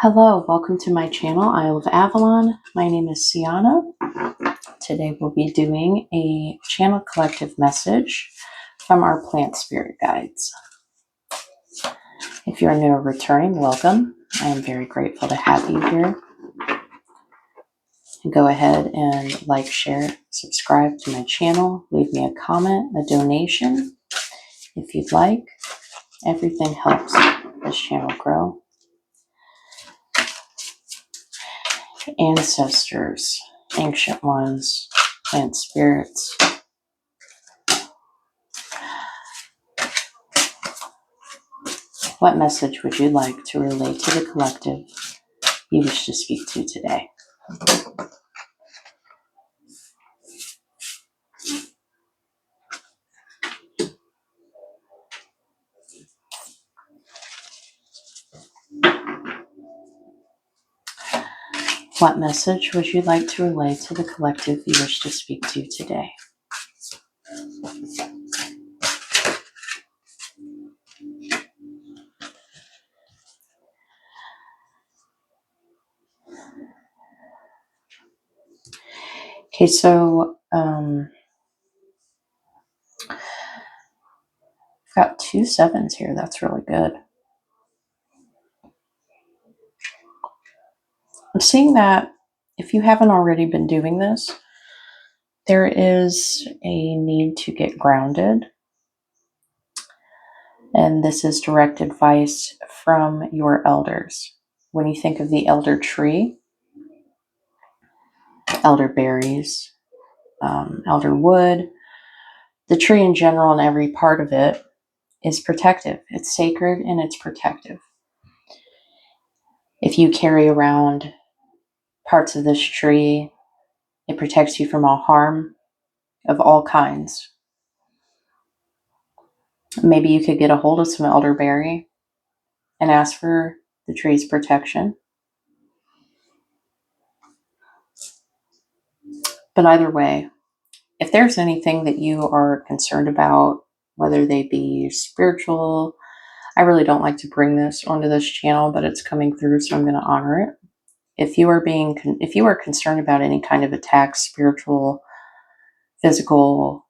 Hello, welcome to my channel, Isle of Avalon. My name is Sienna. Today we'll be doing a channel collective message from our plant spirit guides. If you're new or returning, welcome. I am very grateful to have you here. Go ahead and like, share, subscribe to my channel. Leave me a comment, a donation if you'd like. Everything helps this channel grow. Ancestors, ancient ones, plant spirits. What message would you like to relay to the collective you wish to speak to today? What message would you like to relay to the collective you wish to speak to today? Okay, so I've got 2 7s here. That's really good. I'm seeing that if you haven't already been doing this, there is a need to get grounded. And this is direct advice from your elders. When you think of the elder tree, elderberries, elder wood, the tree in general and every part of it is protective. It's sacred and it's protective. If you carry around parts of this tree, it protects you from all harm of all kinds. Maybe you could get a hold of some elderberry and ask for the tree's protection. But either way, if there's anything that you are concerned about, whether they be spiritual, I really don't like to bring this onto this channel, but it's coming through, so I'm going to honor it. If you are concerned about any kind of attack, spiritual, physical,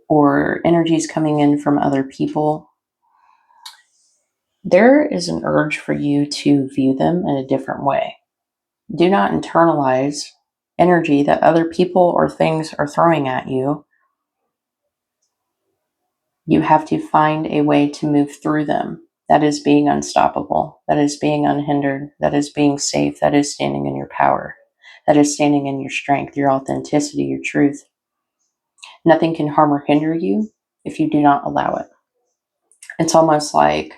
or energies coming in from other people, there is an urge for you to view them in a different way. Do not internalize energy that other people or things are throwing at you. You have to find a way to move through them. That is being unstoppable. That is being unhindered. That is being safe. That is standing in your power. That is standing in your strength, your authenticity, your truth. Nothing can harm or hinder you if you do not allow it. It's almost like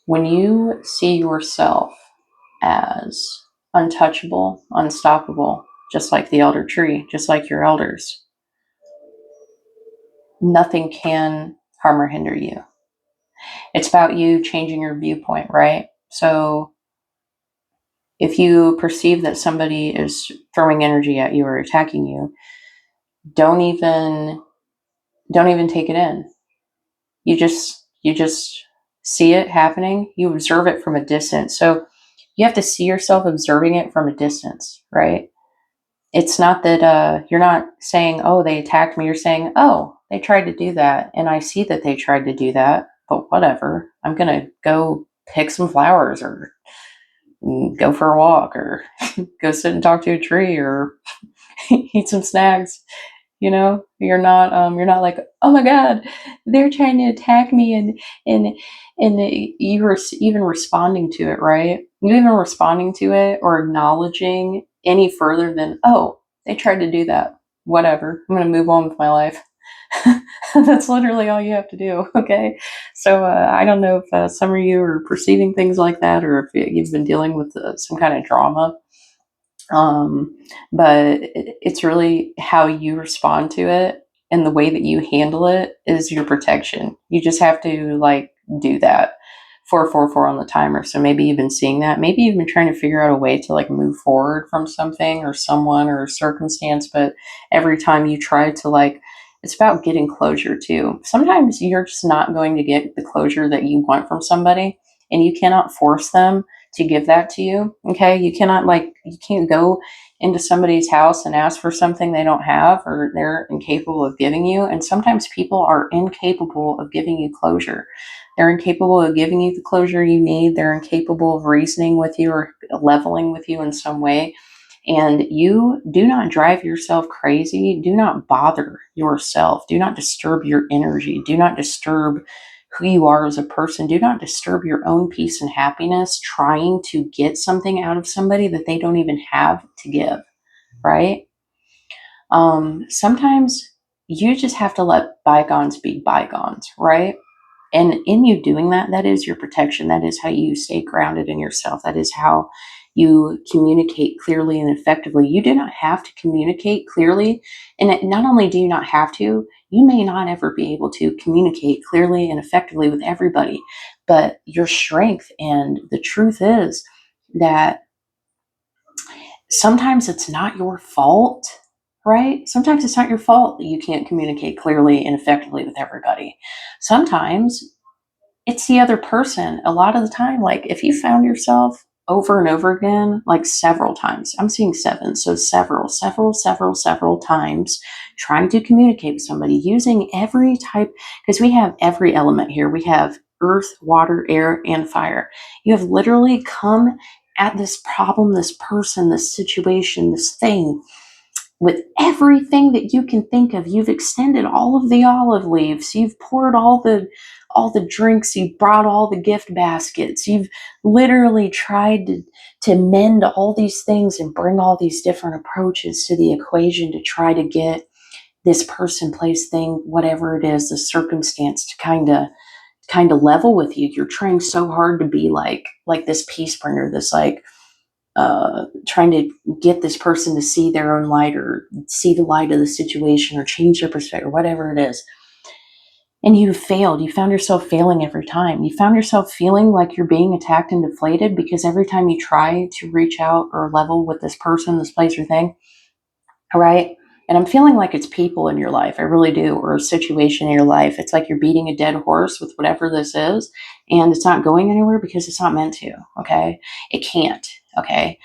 when you see yourself as untouchable, unstoppable, just like the elder tree, just like your elders, nothing can harm or hinder you. It's about you changing your viewpoint, right? So if you perceive that somebody is throwing energy at you or attacking you, don't even take it in. You just see it happening. You observe it from a distance. So you have to see yourself observing it from a distance, right? It's not that you're not saying, oh, they attacked me. You're saying, oh, they tried to do that. And I see that they tried to do that, but whatever. I'm going to go pick some flowers or go for a walk or go sit and talk to a tree or eat some snacks. You know, you're not like, oh my God, they're trying to attack me, and you were even responding to it, right? You even responding to it or acknowledging any further than, oh, they tried to do that. Whatever. I'm going to move on with my life. That's literally all you have to do. Okay. So I don't know if some of you are perceiving things like that, or if you've been dealing with some kind of drama. But it's really how you respond to it, and the way that you handle it is your protection. You just have to do that. 444 on the timer. So maybe you've been seeing that. Maybe you've been trying to figure out a way to move forward from something or someone or a circumstance, but every time you try to it's about getting closure too. Sometimes you're just not going to get the closure that you want from somebody and you cannot force them to give that to you. Okay. You can't go into somebody's house and ask for something they don't have or they're incapable of giving you. And sometimes people are incapable of giving you closure. They're incapable of giving you the closure you need. They're incapable of reasoning with you or leveling with you in some way. And you do not drive yourself crazy. Do not bother yourself. Do not disturb your energy. Do not disturb who you are as a person. Do not disturb your own peace and happiness trying to get something out of somebody that they don't even have to give, right? Sometimes you just have to let bygones be bygones, right? And in you doing that, that is your protection. That is how you stay grounded in yourself. That is how you communicate clearly and effectively. You do not have to communicate clearly. And not only do you not have to, you may not ever be able to communicate clearly and effectively with everybody. But your strength and the truth is that sometimes it's not your fault, right? Sometimes it's not your fault that you can't communicate clearly and effectively with everybody. Sometimes it's the other person. A lot of the time, like if you found yourself over and over again, like several times, I'm seeing 7, so several times trying to communicate with somebody using every type, because we have every element here. We have earth, water, air, and fire. You have literally come at this problem, this person, this situation, this thing with everything that you can think of. You've extended all of the olive leaves. You've poured all the drinks. You've brought all the gift baskets. You've literally tried to mend all these things and bring all these different approaches to the equation to try to get this person, place, thing, whatever it is, the circumstance to kind of level with you. You're trying so hard to be like this peace bringer, this like trying to get this person to see their own light or see the light of the situation or change their perspective, whatever it is. And you failed. You found yourself failing every time. You found yourself feeling like you're being attacked and deflated because every time you try to reach out or level with this person, this place or thing, all right? And I'm feeling like it's people in your life. I really do. Or a situation in your life. It's like you're beating a dead horse with whatever this is, and it's not going anywhere because it's not meant to. Okay. It can't. Okay.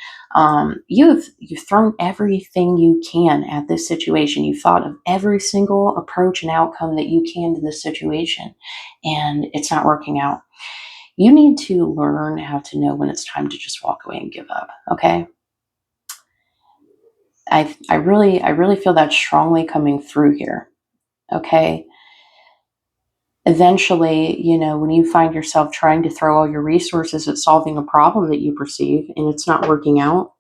You've thrown everything you can at this situation. You've thought of every single approach and outcome that you can to this situation, and it's not working out. You need to learn how to know when it's time to just walk away and give up. Okay. I really feel that strongly coming through here. Okay. Eventually, when you find yourself trying to throw all your resources at solving a problem that you perceive and it's not working out,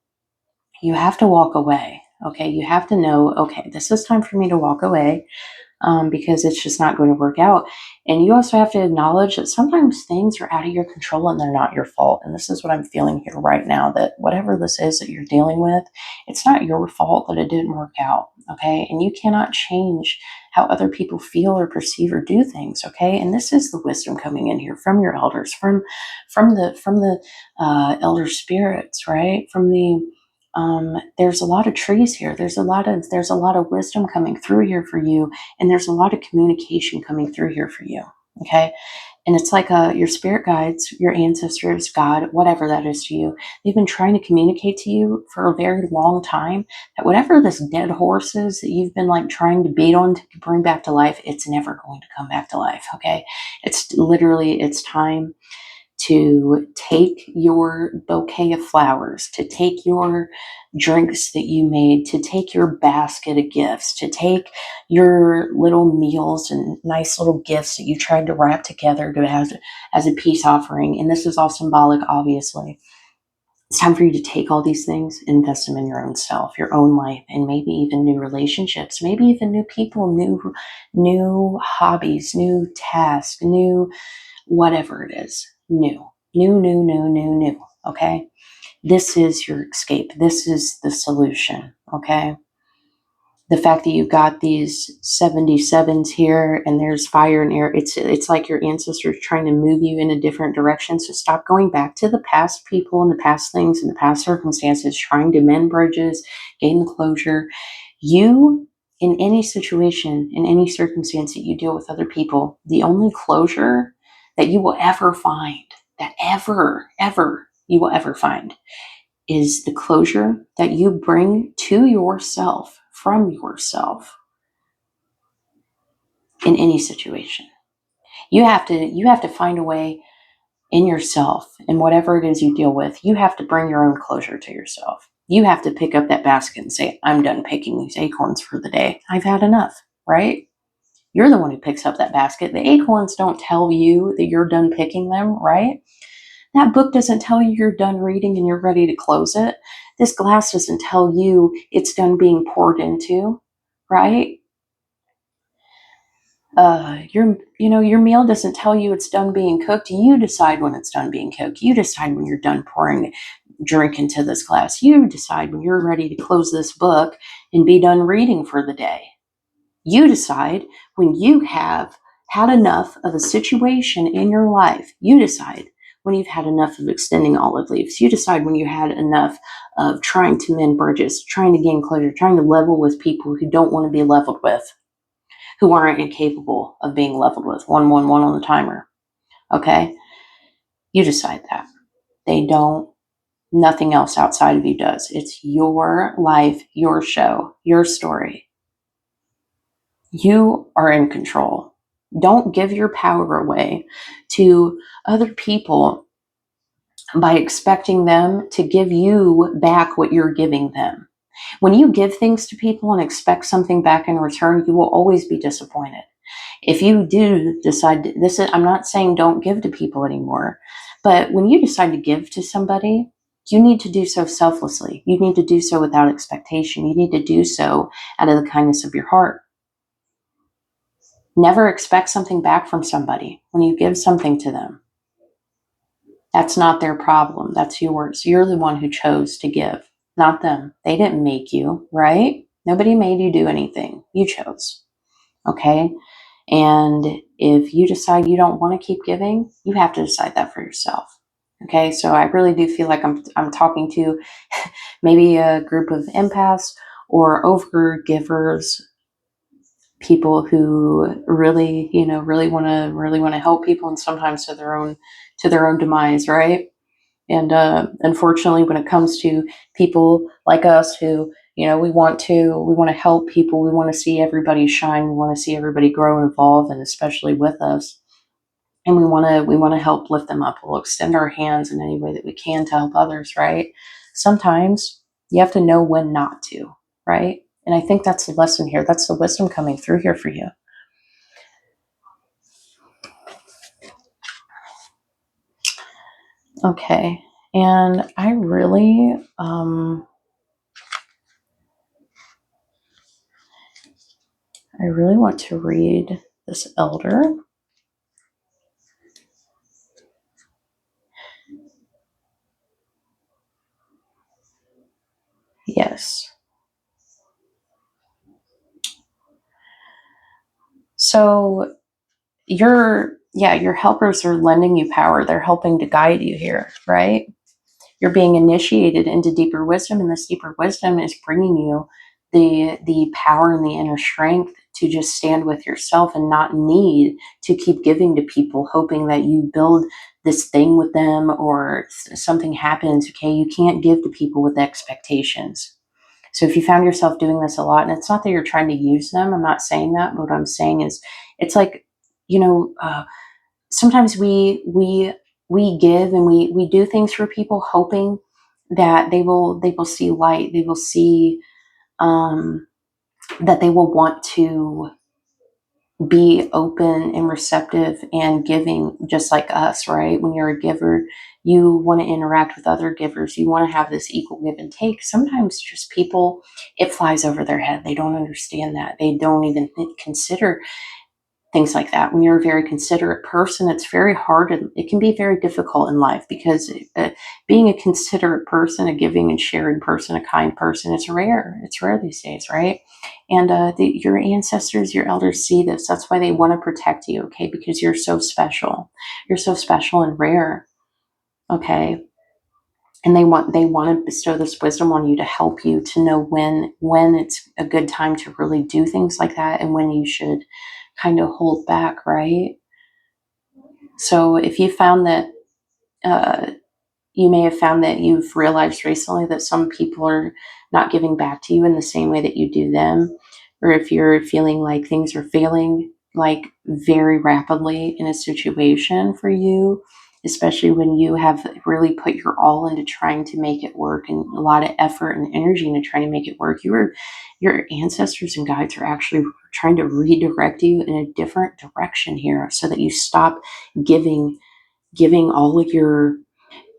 you have to walk away. Okay. You have to know, okay, this is time for me to walk away. Because it's just not going to work out. And you also have to acknowledge that sometimes things are out of your control and they're not your fault. And this is what I'm feeling here right now, that whatever this is that you're dealing with, it's not your fault that it didn't work out. Okay. And you cannot change how other people feel or perceive or do things. Okay. And this is the wisdom coming in here from your elders, from the elder spirits, right? There's a lot of trees here. There's a lot of wisdom coming through here for you, and there's a lot of communication coming through here for you. Okay, and it's like your spirit guides, your ancestors, God, whatever that is to you. They've been trying to communicate to you for a very long time that whatever this dead horse is that you've been like trying to beat on to bring back to life, it's never going to come back to life. Okay, it's time to take your bouquet of flowers, to take your drinks that you made, to take your basket of gifts, to take your little meals and nice little gifts that you tried to wrap together to have as a peace offering. And this is all symbolic, obviously. It's time for you to take all these things, invest them in your own self, your own life, and maybe even new relationships, maybe even new people, new hobbies, new tasks, new whatever it is. New. Okay. This is your escape. This is the solution. Okay. The fact that you've got these 77s here and there's fire and air, it's like your ancestors trying to move you in a different direction. So stop going back to the past people and the past things and the past circumstances, trying to mend bridges, gain the closure. You, in any situation, in any circumstance that you deal with other people, the only closure that you will ever find that ever you will ever find is the closure that you bring to yourself from yourself in any situation. You have to find a way in yourself, in whatever it is you deal with. You have to bring your own closure to yourself. You have to pick up that basket and say, I'm done picking these acorns for the day. I've had enough, right? You're the one who picks up that basket. The acorns don't tell you that you're done picking them, right? That book doesn't tell you you're done reading and you're ready to close it. This glass doesn't tell you it's done being poured into, right? Your meal doesn't tell you it's done being cooked. You decide when it's done being cooked. You decide when you're done pouring drink into this glass. You decide when you're ready to close this book and be done reading for the day. You decide when you have had enough of a situation in your life. You decide when you've had enough of extending olive leaves. You decide when you had enough of trying to mend bridges, trying to gain closure, trying to level with people who don't want to be leveled with, who aren't incapable of being leveled with. 111 on the timer. Okay? You decide that. They don't. Nothing else outside of you does. It's your life, your show, your story. You are in control. Don't give your power away to other people by expecting them to give you back what you're giving them. When you give things to people and expect something back in return, you will always be disappointed. If you do decide I'm not saying don't give to people anymore, but when you decide to give to somebody, you need to do so selflessly. You need to do so without expectation. You need to do so out of the kindness of your heart. Never expect something back from somebody when you give something to them. That's not their problem. That's yours. You're the one who chose to give, not them. They didn't make you, right? Nobody made you do anything. You chose. Okay? And if you decide you don't want to keep giving, you have to decide that for yourself. Okay? So I really do feel like I'm talking to maybe a group of empaths or over givers, people who really, really want to help people, and sometimes to their own demise, right? And unfortunately, when it comes to people like us who, we want to help people, we want to see everybody shine, we want to see everybody grow and evolve, and especially with us, and we want to help lift them up. We'll extend our hands in any way that we can to help others, right? Sometimes you have to know when not to, right? And I think that's the lesson here. That's the wisdom coming through here for you. Okay. And I really, want to read this elder. Yes. So your helpers are lending you power. They're helping to guide you here, right? You're being initiated into deeper wisdom, and this deeper wisdom is bringing you the power and the inner strength to just stand with yourself and not need to keep giving to people, hoping that you build this thing with them or something happens. Okay, you can't give to people with expectations. So if you found yourself doing this a lot, and it's not that you're trying to use them, I'm not saying that, but what I'm saying is, it's like, sometimes we give and we do things for people, hoping that they will see light, they will see that they will want to be open and receptive and giving, just like us, right? When you're a giver, you want to interact with other givers. You want to have this equal give and take. Sometimes just people, it flies over their head. They don't understand that. They don't even consider things like that. When you're a very considerate person, it's very hard and it can be very difficult in life, because being a considerate person, a giving and sharing person, a kind person, it's rare. It's rare these days, right? And your ancestors, your elders see this. That's why they want to protect you, okay? Because you're so special. You're so special and rare, okay? And they want to bestow this wisdom on you to help you to know when it's a good time to really do things like that, and when you should kind of hold back, right? So if you found that you may have found that you've realized recently that some people are not giving back to you in the same way that you do them, or if you're feeling like things are failing like very rapidly in a situation for you, especially when you have really put your all into trying to make it work and a lot of effort and energy into trying to make it work. Your ancestors and guides are actually trying to redirect you in a different direction here so that you stop giving all of your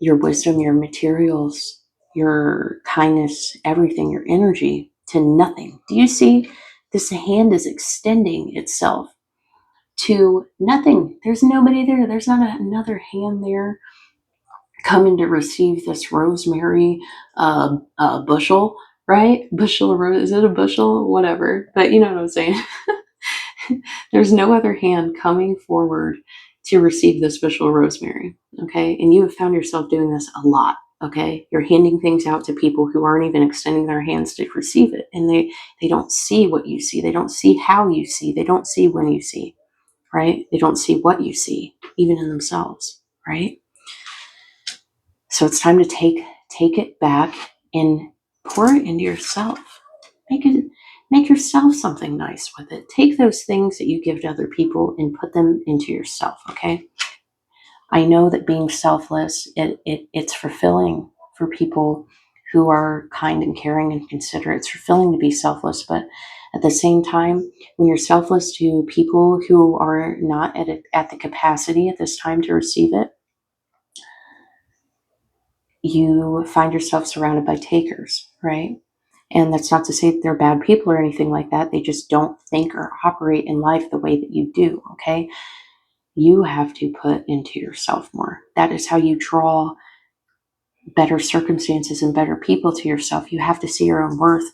wisdom, your materials, your kindness, everything, your energy to nothing. Do you see? This hand is extending itself to nothing. There's nobody there. There's not another hand there coming to receive this rosemary bushel, right? Bushel of rose. Is it a bushel? Whatever. But you know what I'm saying. There's no other hand coming forward to receive this bushel of rosemary. Okay. And you have found yourself doing this a lot. Okay. You're handing things out to people who aren't even extending their hands to receive it. And they don't see what you see. They don't see how you see. They don't see when you see, right? They don't see what you see, even in themselves, right? So it's time to take it back and pour it into yourself. Make yourself something nice with it. Take those things that you give to other people and put them into yourself, okay? I know that being selfless, it's fulfilling for people who are kind and caring and considerate. It's fulfilling to be selfless, but at the same time, when you're selfless to people who are not at the capacity at this time to receive it, you find yourself surrounded by takers, right? And that's not to say that they're bad people or anything like that. They just don't think or operate in life the way that you do, okay? You have to put into yourself more. That is how you draw better circumstances and better people to yourself. You have to see your own worth,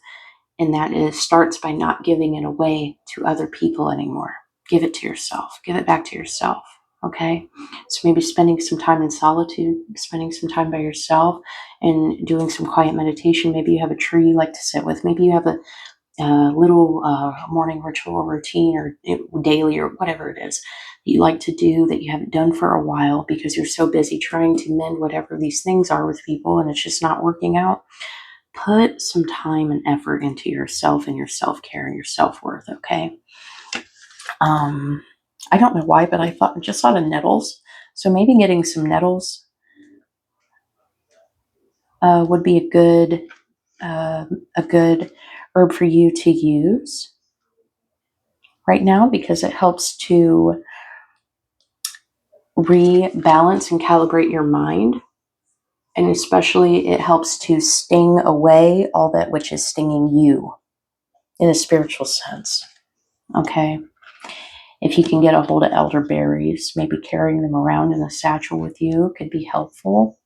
and starts by not giving it away to other people anymore. Give it to yourself. Give it back to yourself. Okay? So maybe spending some time in solitude, spending some time by yourself and doing some quiet meditation. Maybe you have a tree you like to sit with. Maybe you have a little morning ritual routine or daily or whatever it is that you like to do that you haven't done for a while because you're so busy trying to mend whatever these things are with people and it's just not working out. Put some time and effort into yourself and your self-care and your self-worth, okay? I don't know why, but I just thought of nettles. So maybe getting some nettles would be a good herb for you to use right now because it helps to rebalance and calibrate your mind. And especially it helps to sting away all that which is stinging you in a spiritual sense. Okay. If you can get a hold of elderberries, maybe carrying them around in a satchel with you could be helpful.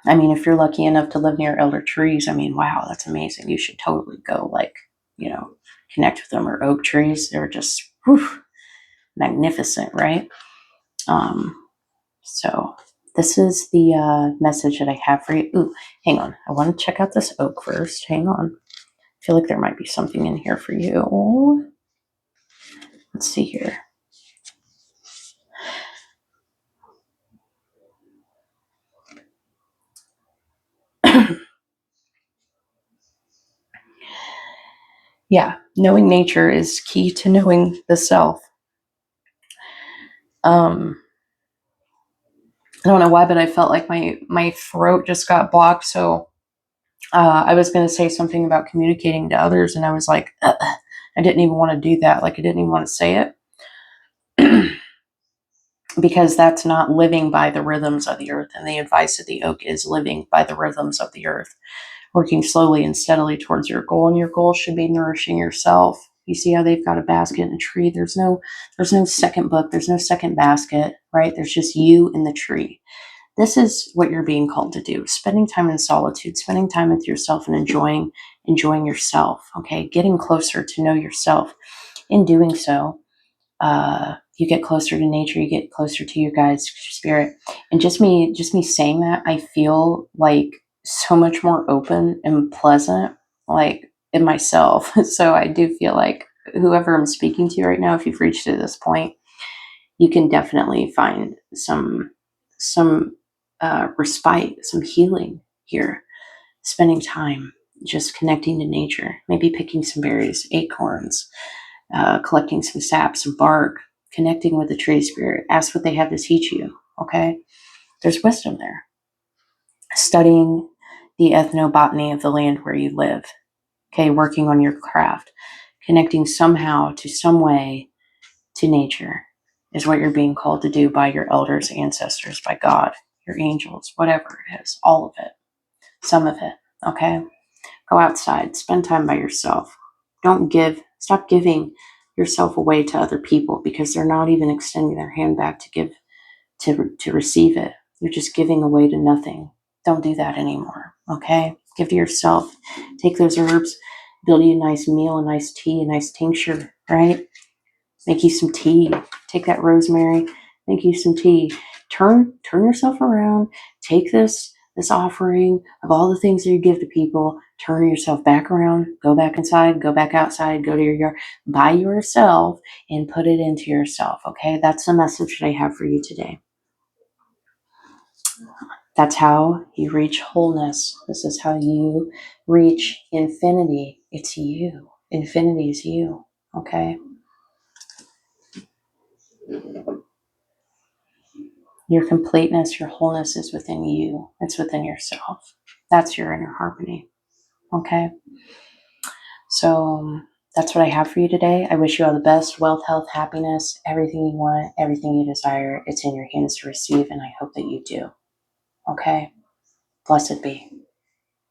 I mean, if you're lucky enough to live near elder trees, I mean, wow, that's amazing. You should totally go, connect with them, or oak trees. They're just magnificent, right? So this is the message that I have for you. Ooh, hang on. I want to check out this oak first. Hang on. I feel like there might be something in here for you. Let's see here. Yeah, knowing nature is key to knowing the self. I don't know why, but I felt like my throat just got blocked. So I was going to say something about communicating to others, and I was like, I didn't even want to do that. Like, I didn't even want to say it because that's not living by the rhythms of the earth. And the advice of the oak is living by the rhythms of the earth, working slowly and steadily towards your goal. And your goal should be nourishing yourself. You see how they've got a basket and a tree. There's no second book. There's no second basket, right? There's just you and the tree. This is what you're being called to do. Spending time in solitude, spending time with yourself and enjoying yourself. Okay. Getting closer to know yourself. In doing so, you get closer to nature, you get closer to your guides, spirit. And just me saying that, I feel like so much more open and pleasant, like in myself. So I do feel like whoever I'm speaking to right now, if you've reached to this point, you can definitely find some respite, some healing here. Spending time just connecting to nature, maybe picking some berries, acorns, collecting some sap, some bark, connecting with the tree spirit. Ask what they have to teach you, okay? There's wisdom there. Studying the ethnobotany of the land where you live, okay? Working on your craft, connecting somehow to some way to nature is what you're being called to do by your elders, ancestors, by God, your angels, whatever it is, all of it, some of it, okay? Go outside, spend time by yourself. Stop giving yourself away to other people because they're not even extending their hand back to give, to receive it. You're just giving away to nothing. Don't do that anymore, okay? Give to yourself. Take those herbs, build you a nice meal, a nice tea, a nice tincture, right? Make you some tea. Take that rosemary, make you some tea. Turn yourself around. Take this offering of all the things that you give to people. Turn yourself back around. Go back inside. Go back outside. Go to your yard by yourself and put it into yourself. Okay, that's the message that I have for you today. That's how you reach wholeness. This is how you reach infinity. It's you. Infinity is you. Okay. Your completeness, your wholeness is within you. It's within yourself. That's your inner harmony. Okay? So that's what I have for you today. I wish you all the best wealth, health, happiness, everything you want, everything you desire. It's in your hands to receive, and I hope that you do. Okay? Blessed be.